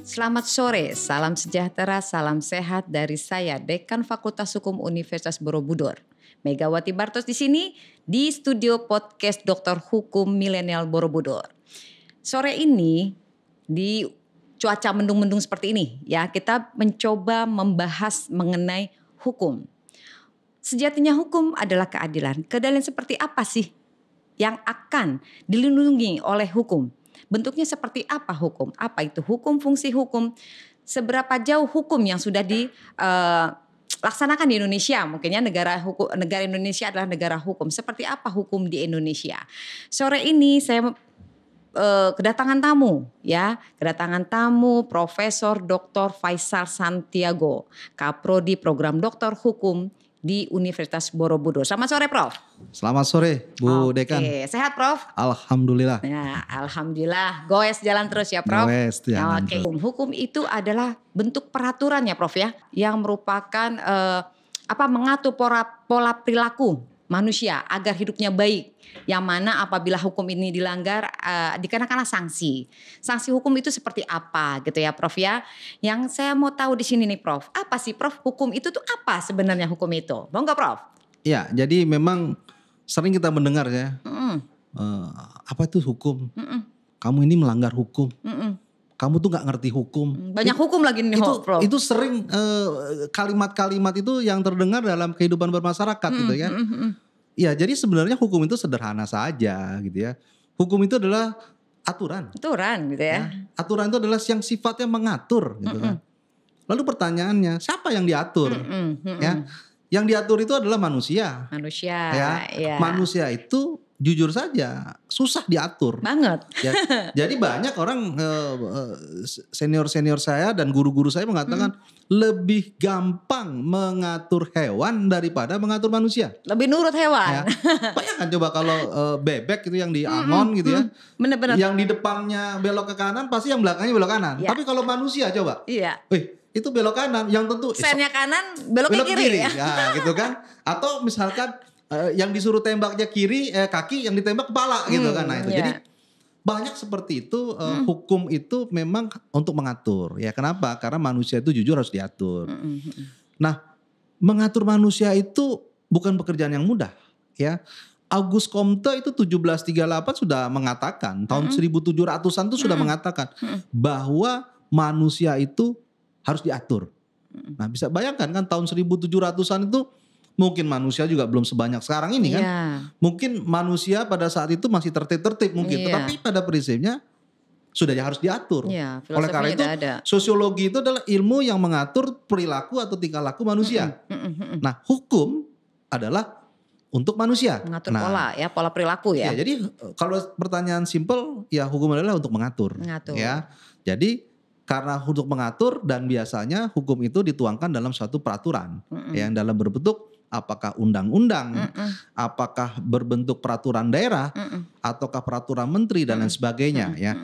Selamat sore, salam sejahtera, salam sehat dari saya, Dekan Fakultas Hukum Universitas Borobudur. Megawati Bartos di sini di studio podcast Dr. Hukum Milenial Borobudur. Sore ini di cuaca mendung-mendung seperti ini ya, kita mencoba membahas mengenai hukum. Sejatinya hukum adalah keadilan. Keadilan seperti apa sih yang akan dilindungi oleh hukum? Bentuknya seperti apa hukum? Apa itu hukum, fungsi hukum? Seberapa jauh hukum yang sudah dilaksanakan di Indonesia? Mungkinnya negara Indonesia adalah negara hukum. Seperti apa hukum di Indonesia? Sore ini saya kedatangan tamu Profesor Dr. Faisal Santiago, Kaprodi Program Doktor Hukum di Universitas Borobudur. Selamat sore, Prof. Selamat sore, Bu Dekan. Sehat, Prof? Alhamdulillah. Ya, alhamdulillah. Goes jalan terus ya, Prof. Goes jalan terus. Hukum itu adalah bentuk peraturan ya, Prof ya, yang merupakan mengatur pola perilaku manusia agar hidupnya baik. Yang mana apabila hukum ini dilanggar dikenakanlah sanksi. Sanksi hukum itu seperti apa gitu ya, Prof ya. Yang saya mau tahu di sini nih, Prof. Apa sih, Prof? Hukum itu tuh apa sebenarnya hukum itu? Mau nggak, Prof? Ya, jadi memang sering kita mendengar ya. Apa itu hukum? Kamu ini melanggar hukum. Kamu tuh nggak ngerti hukum. Banyak hukum lagi nih, Prof. Itu sering kalimat-kalimat itu yang terdengar dalam kehidupan bermasyarakat gitu ya. Ya, jadi sebenarnya hukum itu sederhana saja gitu ya. Hukum itu adalah aturan. Aturan gitu ya. Aturan itu adalah yang sifatnya mengatur gitu kan. Lalu pertanyaannya, siapa yang diatur? Ya, yang diatur itu adalah manusia. Manusia. Ya. Manusia itu jujur saja susah diatur banget ya. Jadi banyak orang senior saya dan guru-guru saya mengatakan lebih gampang mengatur hewan daripada mengatur manusia. Lebih nurut hewan ya. Bayangkan coba kalau bebek itu yang diangon gitu ya. Bener-bener. Yang di depannya belok ke kanan pasti yang belakangnya belok kanan ya. Tapi kalau manusia coba itu belok kanan, yang tentu sennya kanan belok ke kiri ya gitu kan. Atau misalkan yang disuruh tembaknya kaki, yang ditembak kepala gitu kan. Nah itu jadi banyak seperti itu. Hukum itu memang untuk mengatur ya. Kenapa? Karena manusia itu jujur harus diatur. Nah, mengatur manusia itu bukan pekerjaan yang mudah ya. Auguste Comte itu 1738 sudah mengatakan, tahun 1700-an itu sudah mengatakan bahwa manusia itu harus diatur. Nah, bisa bayangkan kan tahun 1700-an itu mungkin manusia juga belum sebanyak sekarang ini kan. Mungkin manusia pada saat itu masih tertib-tertib mungkin. Tetapi pada prinsipnya sudah harus diatur. Oleh karena itu sosiologi itu adalah ilmu yang mengatur perilaku atau tingkah laku manusia. Nah, hukum adalah untuk manusia. Mengatur pola perilaku ya. Jadi kalau pertanyaan simpel ya hukum adalah untuk mengatur. Ya. Jadi karena untuk mengatur dan biasanya hukum itu dituangkan dalam suatu peraturan yang dalam berbentuk apakah undang-undang, apakah berbentuk peraturan daerah, ataukah peraturan menteri dan lain sebagainya ya.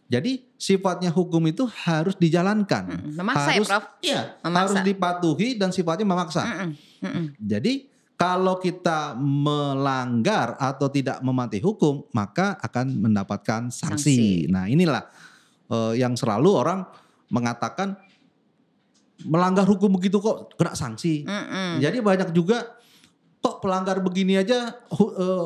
Jadi sifatnya hukum itu harus dijalankan, memaksa harus, ya, Prof? Iya, harus dipatuhi dan sifatnya memaksa. Jadi kalau kita melanggar atau tidak mematuhi hukum, maka akan mendapatkan sanksi. Nah inilah yang selalu orang mengatakan melanggar hukum begitu kok kena sanksi. Jadi banyak juga kok pelanggar begini aja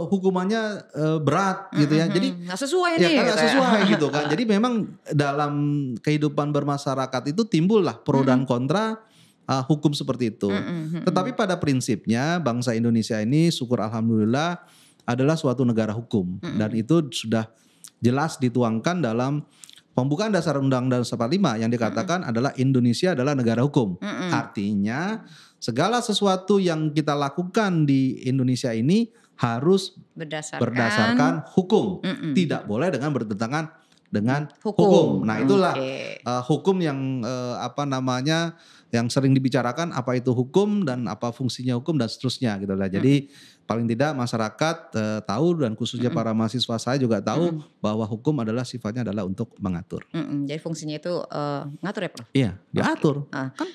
hukumannya berat gitu ya. Jadi nggak sesuai ya, kan nggak sesuai gitu kan. Jadi memang dalam kehidupan bermasyarakat itu timbullah pro dan kontra hukum seperti itu. Tetapi pada prinsipnya bangsa Indonesia ini syukur alhamdulillah adalah suatu negara hukum dan itu sudah jelas dituangkan dalam pembukaan dasar Undang-Undang 45 yang dikatakan adalah Indonesia adalah negara hukum. Artinya segala sesuatu yang kita lakukan di Indonesia ini harus berdasarkan hukum. Tidak boleh dengan bertentangan dengan hukum. Nah itulah hukum yang yang sering dibicarakan apa itu hukum dan apa fungsinya hukum dan seterusnya gitu lah. Jadi paling tidak masyarakat tahu dan khususnya para mahasiswa saya juga tahu bahwa hukum adalah sifatnya adalah untuk mengatur. Jadi fungsinya itu ngatur ya, Prof? Iya, diatur. Kan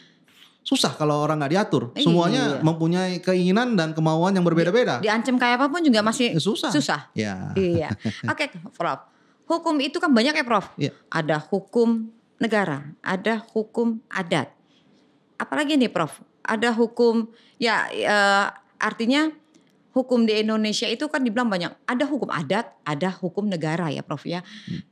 susah kalau orang nggak diatur. Semuanya mempunyai keinginan dan kemauan yang berbeda-beda. Diancam kayak apapun juga masih susah. Ya. Iya. Oke, Prof. Hukum itu kan banyak ya, Prof? Iya. Ada hukum negara, ada hukum adat. Apalagi nih Prof, ada hukum ya artinya hukum di Indonesia itu kan dibilang banyak. Ada hukum adat, ada hukum negara ya Prof ya.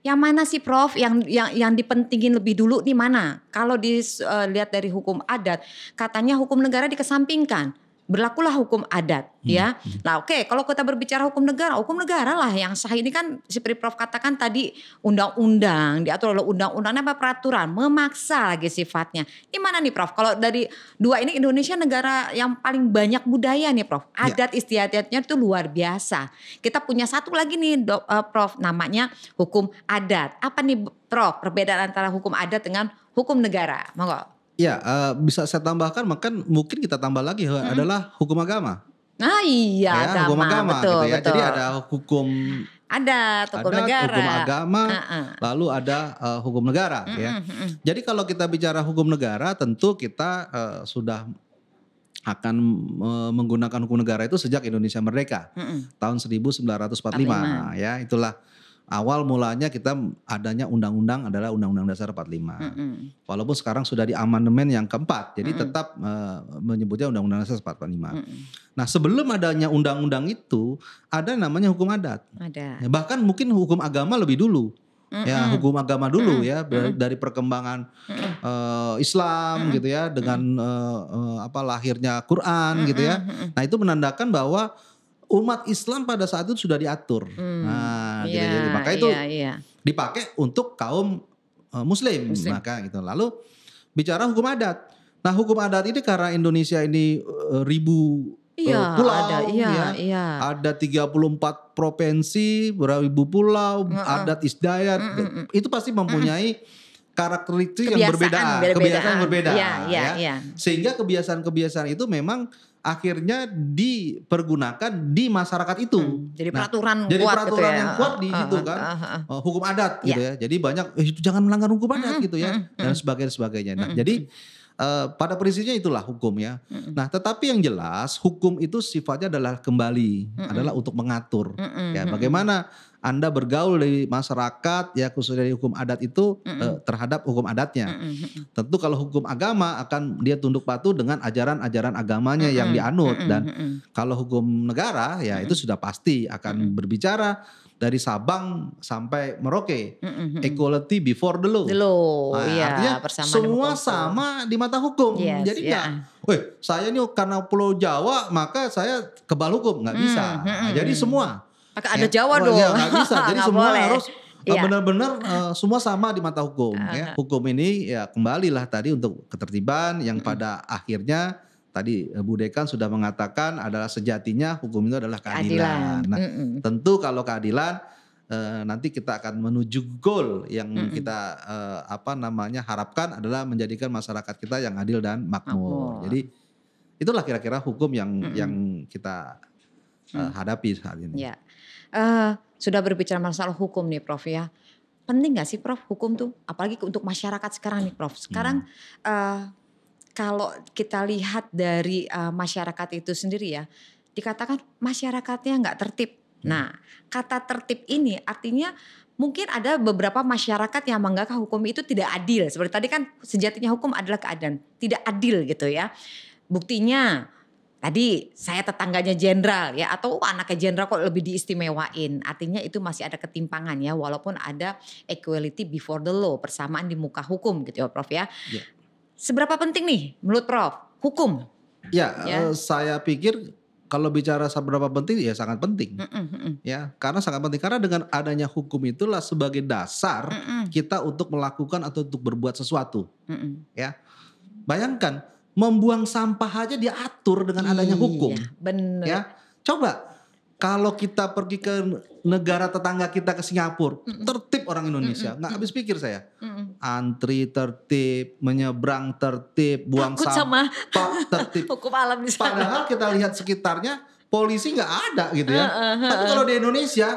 Yang mana sih Prof yang dipentingin lebih dulu nih mana? Kalau dilihat dari hukum adat, katanya hukum negara dikesampingkan. Berlakulah hukum adat ya. Nah oke, kalau kita berbicara hukum negara lah yang sah ini kan seperti Prof katakan tadi undang-undang, diatur oleh undang-undangnya apa peraturan, memaksa lagi sifatnya. Di mana nih Prof? Kalau dari dua ini Indonesia negara yang paling banyak budaya nih Prof. Adat istiadatnya itu luar biasa. Kita punya satu lagi nih Prof namanya hukum adat. Apa nih Prof perbedaan antara hukum adat dengan hukum negara? Monggo. Ya, bisa saya tambahkan, mungkin kita tambah lagi adalah hukum agama. Nah iya Ya, hukum agama betul, gitu ya. betul. Jadi ada hukum adat, hukum negara, hukum agama, lalu ada hukum negara ya. Jadi kalau kita bicara hukum negara, tentu kita sudah akan menggunakan hukum negara itu sejak Indonesia merdeka tahun 1945 ya. Itulah awal mulanya kita adanya undang-undang adalah Undang-Undang Dasar 45. Walaupun sekarang sudah di amandemen yang keempat, jadi tetap menyebutnya Undang-Undang Dasar 45. Nah sebelum adanya undang-undang itu ada namanya hukum adat. Ada. Ya, bahkan mungkin hukum agama lebih dulu. Ya hukum agama dulu ya dari perkembangan Islam gitu ya dengan lahirnya Quran gitu ya. Nah itu menandakan bahwa umat Islam pada saat itu sudah diatur. Nah, gitu ya. Maka itu dipakai untuk kaum Muslim. Maka gitu. Lalu bicara hukum adat. Nah, hukum adat ini karena Indonesia ini ribu pulau, ada 34 provinsi, beribu pulau, adat istiadat, itu pasti mempunyai karakteristik yang berbeda, kebiasaan yang berbeda. Sehingga kebiasaan-kebiasaan itu memang akhirnya dipergunakan di masyarakat itu. Jadi peraturan jadi kuat peraturan gitu ya. yang kuat di situ kan. Hukum adat gitu ya. Jadi banyak itu jangan melanggar hukum adat gitu ya dan sebagainya. Nah, jadi pada prinsipnya itulah hukum ya. Nah, tetapi yang jelas hukum itu sifatnya adalah kembali, adalah untuk mengatur. Ya, bagaimana Anda bergaul di masyarakat ya khususnya dari hukum adat itu terhadap hukum adatnya. Tentu kalau hukum agama akan dia tunduk patuh dengan ajaran-ajaran agamanya yang dianut dan kalau hukum negara ya itu sudah pasti akan berbicara dari Sabang sampai Merauke, equality before the law. Artinya semua sama di mata hukum. Jadi saya ini karena Pulau Jawa maka saya kebal hukum, nggak bisa. Jadi semua. Maka ada Jawa dong. Nggak bisa. Jadi semua harus benar-benar semua sama di mata hukum. Ya. Hukum ini ya kembalilah tadi untuk ketertiban yang pada akhirnya tadi Bu Dekan sudah mengatakan adalah sejatinya hukum itu adalah keadilan. Nah, tentu kalau keadilan nanti kita akan menuju goal yang kita harapkan adalah menjadikan masyarakat kita yang adil dan makmur. Jadi itulah kira-kira hukum yang kita hadapi saat ini. Ya. Sudah berbicara masalah hukum nih Prof ya. Penting gak sih Prof hukum tuh? Apalagi untuk masyarakat sekarang nih Prof. Sekarang kalau kita lihat dari masyarakat itu sendiri ya, dikatakan masyarakatnya nggak tertib. Nah, kata tertib ini artinya mungkin ada beberapa masyarakat yang menganggap hukum itu tidak adil. Seperti tadi kan sejatinya hukum adalah keadilan, tidak adil gitu ya. Buktinya tadi saya tetangganya jenderal ya atau anaknya jenderal kok lebih diistimewain. Artinya itu masih ada ketimpangan ya walaupun ada equality before the law, persamaan di muka hukum gitu ya Prof ya. Seberapa penting nih menurut Prof hukum? Saya pikir kalau bicara seberapa penting ya sangat penting. Ya, karena sangat penting karena dengan adanya hukum itulah sebagai dasar kita untuk melakukan atau untuk berbuat sesuatu. Ya. Bayangkan membuang sampah aja diatur dengan adanya hukum. Bener. Ya. Coba kalau kita pergi ke negara tetangga kita ke Singapura, tertib orang Indonesia, nggak habis pikir saya. Antri tertib, menyeberang tertib, buang sampah tertib. Hukum alam di sana. Padahal kita lihat sekitarnya polisi nggak ada gitu ya. Tapi kalau di Indonesia,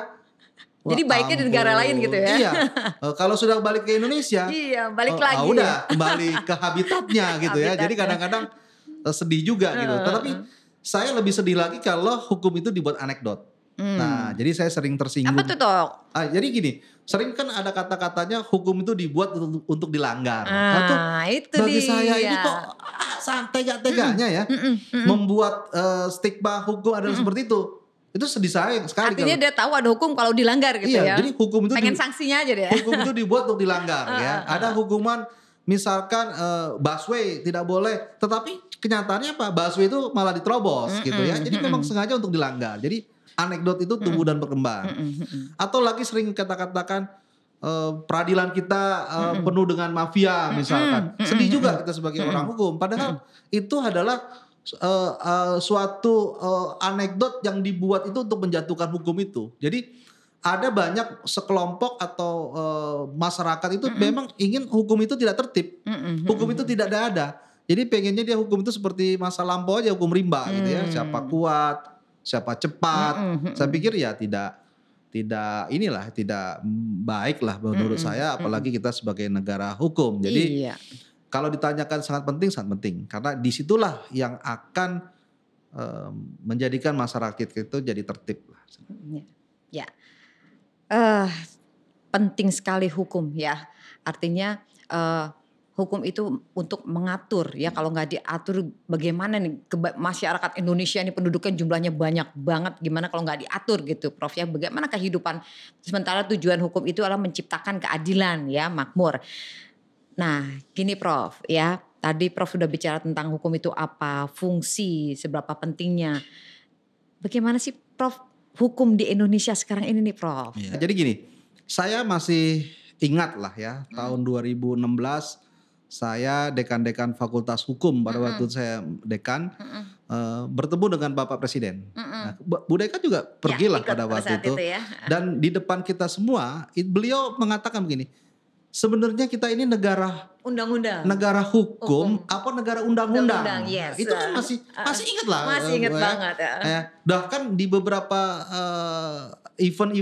jadi baiknya di negara lain gitu ya. Iya. Kalau sudah balik ke Indonesia, balik lagi. Udah kembali ke habitatnya gitu ya. Jadi kadang-kadang sedih juga gitu. Tetapi saya lebih sedih lagi kalau hukum itu dibuat anekdot. Nah, jadi saya sering tersinggung. Apa tuh, Tok? Jadi gini, sering kan ada kata-katanya hukum itu dibuat untuk dilanggar. Itu bagi dia. saya ini kok santai-teganya ya membuat stigma hukum adalah seperti itu. Itu sedih saya sekali. Artinya dia tahu ada hukum kalau dilanggar gitu ya. Jadi hukum itu pengen sanksinya aja deh. Hukum itu dibuat untuk dilanggar ya. Ada hukuman misalkan busway tidak boleh, tetapi kenyataannya apa? Busway itu malah diterobos gitu ya. Jadi memang sengaja untuk dilanggar. Jadi anekdot itu tumbuh dan berkembang. Atau lagi sering katakan peradilan kita penuh dengan mafia misalkan. Sedih juga kita sebagai orang hukum. Padahal itu adalah suatu anekdot yang dibuat itu untuk menjatuhkan hukum itu. Jadi ada banyak sekelompok atau masyarakat itu memang ingin hukum itu tidak tertib, hukum itu tidak ada. Jadi pengennya dia hukum itu seperti masa lampau aja, hukum rimba gitu ya. Siapa kuat, siapa cepat. Saya pikir ya tidak baik lah menurut saya, apalagi kita sebagai negara hukum. Jadi kalau ditanyakan sangat penting karena disitulah yang akan menjadikan masyarakat itu jadi tertib. Ya, penting sekali hukum ya. Artinya hukum itu untuk mengatur ya. Kalau nggak diatur bagaimana nih masyarakat Indonesia ini penduduknya jumlahnya banyak banget. Gimana kalau nggak diatur gitu, Prof ya? Bagaimana kehidupan? Sementara tujuan hukum itu adalah menciptakan keadilan ya, makmur. Nah, gini Prof ya, tadi Prof sudah bicara tentang hukum itu apa, fungsi, seberapa pentingnya. Bagaimana sih Prof hukum di Indonesia sekarang ini nih Prof? Ya, jadi gini, saya masih ingat lah ya, tahun 2016 saya dekan-dekan Fakultas Hukum pada waktu saya dekan bertemu dengan Bapak Presiden. Nah, Bu Dekan juga pergilah pada waktu itu. Ya. Dan di depan kita semua, beliau mengatakan begini, sebenarnya kita ini negara undang-undang, negara hukum. Apa negara undang-undang. Yes. Itu kan masih ingat lah. Masih ingat banget ya. Bahkan di beberapa event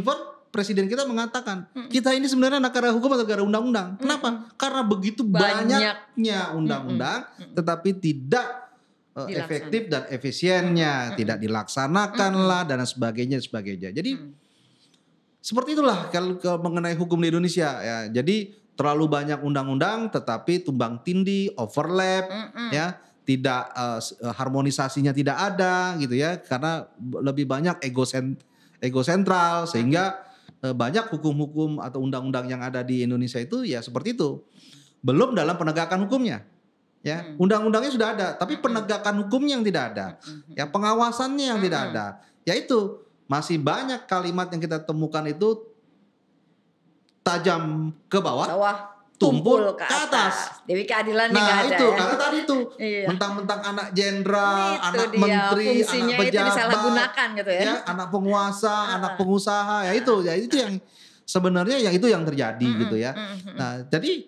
presiden kita mengatakan kita ini sebenarnya negara hukum atau negara undang-undang. Kenapa? Karena begitu banyaknya undang-undang, tetapi tidak efektif dan efisiennya, tidak dilaksanakan lah dan sebagainya. Jadi seperti itulah kalau mengenai hukum di Indonesia ya. Jadi terlalu banyak undang-undang tetapi tumbang tindih, overlap ya, tidak harmonisasinya tidak ada gitu ya, karena lebih banyak ego sentral sehingga banyak hukum-hukum atau undang-undang yang ada di Indonesia itu ya seperti itu. Belum dalam penegakan hukumnya. Ya, undang-undangnya sudah ada tapi penegakan hukumnya yang tidak ada. Ya, pengawasannya yang tidak ada. Yaitu masih banyak kalimat yang kita temukan itu tajam ke bawah, tumpul ke atas. Dewi keadilan nggak ada. Nah itu, karena tadi itu mentang-mentang anak jenderal, anak menteri, anak pejabat, disalahgunakan gitu ya. Anak penguasa, anak pengusaha, ya itu yang sebenarnya yang itu yang terjadi gitu ya. Nah jadi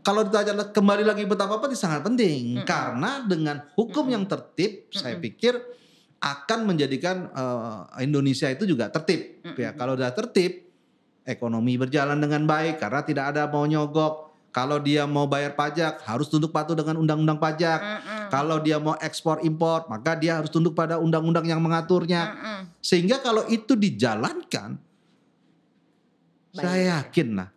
kalau ditanya kembali lagi betapa penting, sangat penting karena dengan hukum yang tertib, saya pikir akan menjadikan Indonesia itu juga tertib. Ya, kalau udah tertib, ekonomi berjalan dengan baik karena tidak ada mau nyogok. Kalau dia mau bayar pajak harus tunduk patuh dengan undang-undang pajak. Kalau dia mau ekspor impor maka dia harus tunduk pada undang-undang yang mengaturnya. Sehingga kalau itu dijalankan, saya yakin lah,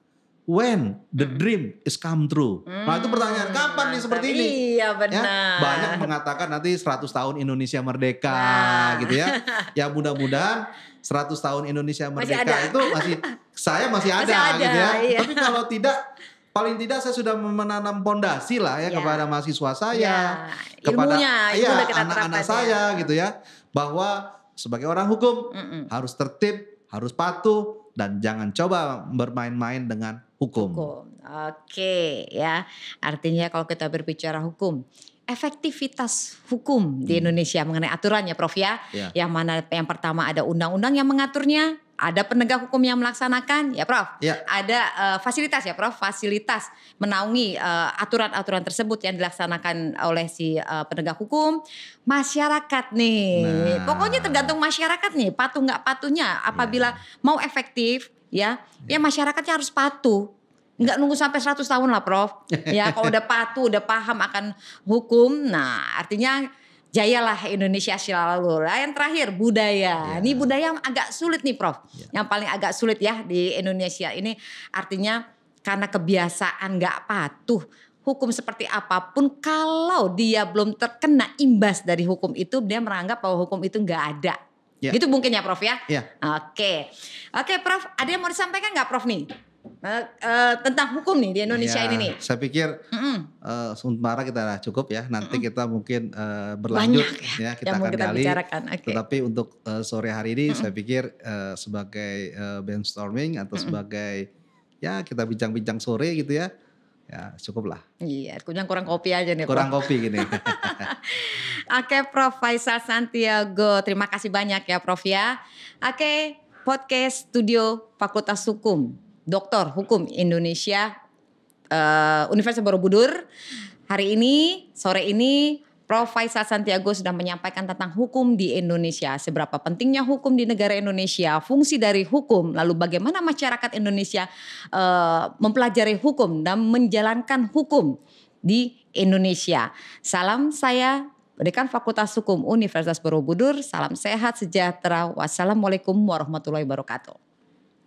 when the dream is come true. Nah itu pertanyaan, kapan nih seperti ini? Iya benar. Ya, banyak mengatakan nanti 100 tahun Indonesia merdeka gitu ya. Ya mudah-mudahan 100 tahun Indonesia merdeka itu saya masih ada gitu ya. Iya. Tapi kalau tidak, paling tidak saya sudah menanam pondasi lah ya kepada mahasiswa saya, kepada anak-anak saya gitu ya, bahwa sebagai orang hukum harus tertib, harus patuh, dan jangan coba bermain-main dengan hukum. Oke ya, artinya kalau kita berbicara hukum, efektivitas hukum di Indonesia mengenai aturannya Prof ya. Yang mana yang pertama ada undang-undang yang mengaturnya, ada penegak hukum yang melaksanakan ya Prof. Ada fasilitas ya Prof, fasilitas menaungi aturan-aturan tersebut yang dilaksanakan oleh si penegak hukum. Masyarakat nih, pokoknya tergantung masyarakat nih, patuh nggak patuhnya. Apabila mau efektif ya masyarakatnya harus patuh. Nggak nunggu sampai 100 tahun lah Prof. Ya kalau udah patuh, udah paham akan hukum, nah artinya jayalah Indonesia selalu. Nah, yang terakhir budaya. Ini budaya yang agak sulit nih Prof. Yang paling agak sulit ya di Indonesia ini artinya karena kebiasaan gak patuh. Hukum seperti apapun kalau dia belum terkena imbas dari hukum itu, dia menganggap bahwa hukum itu gak ada. Gitu mungkin ya Prof ya? Oke Prof, ada yang mau disampaikan gak Prof nih? Tentang hukum nih di Indonesia ini nih. Saya pikir sementara kita cukup ya. Nanti kita mungkin berlanjut ya kita akan gali. Tetapi untuk sore hari ini saya pikir sebagai brainstorming atau sebagai ya kita bincang-bincang sore gitu ya. Ya cukup lah. Iya, kurang kopi aja nih. Kurang kopi gini. Oke Prof Faisal Santiago, terima kasih banyak ya Prof ya. Oke, podcast Studio Fakultas Hukum. Doktor Hukum Indonesia Universitas Borobudur. Hari ini, sore ini Prof Faisal Santiago sudah menyampaikan tentang hukum di Indonesia. Seberapa pentingnya hukum di negara Indonesia, fungsi dari hukum, lalu bagaimana masyarakat Indonesia mempelajari hukum dan menjalankan hukum di Indonesia. Salam saya Dekan Fakultas Hukum Universitas Borobudur. Salam sehat, sejahtera. Wassalamualaikum warahmatullahi wabarakatuh.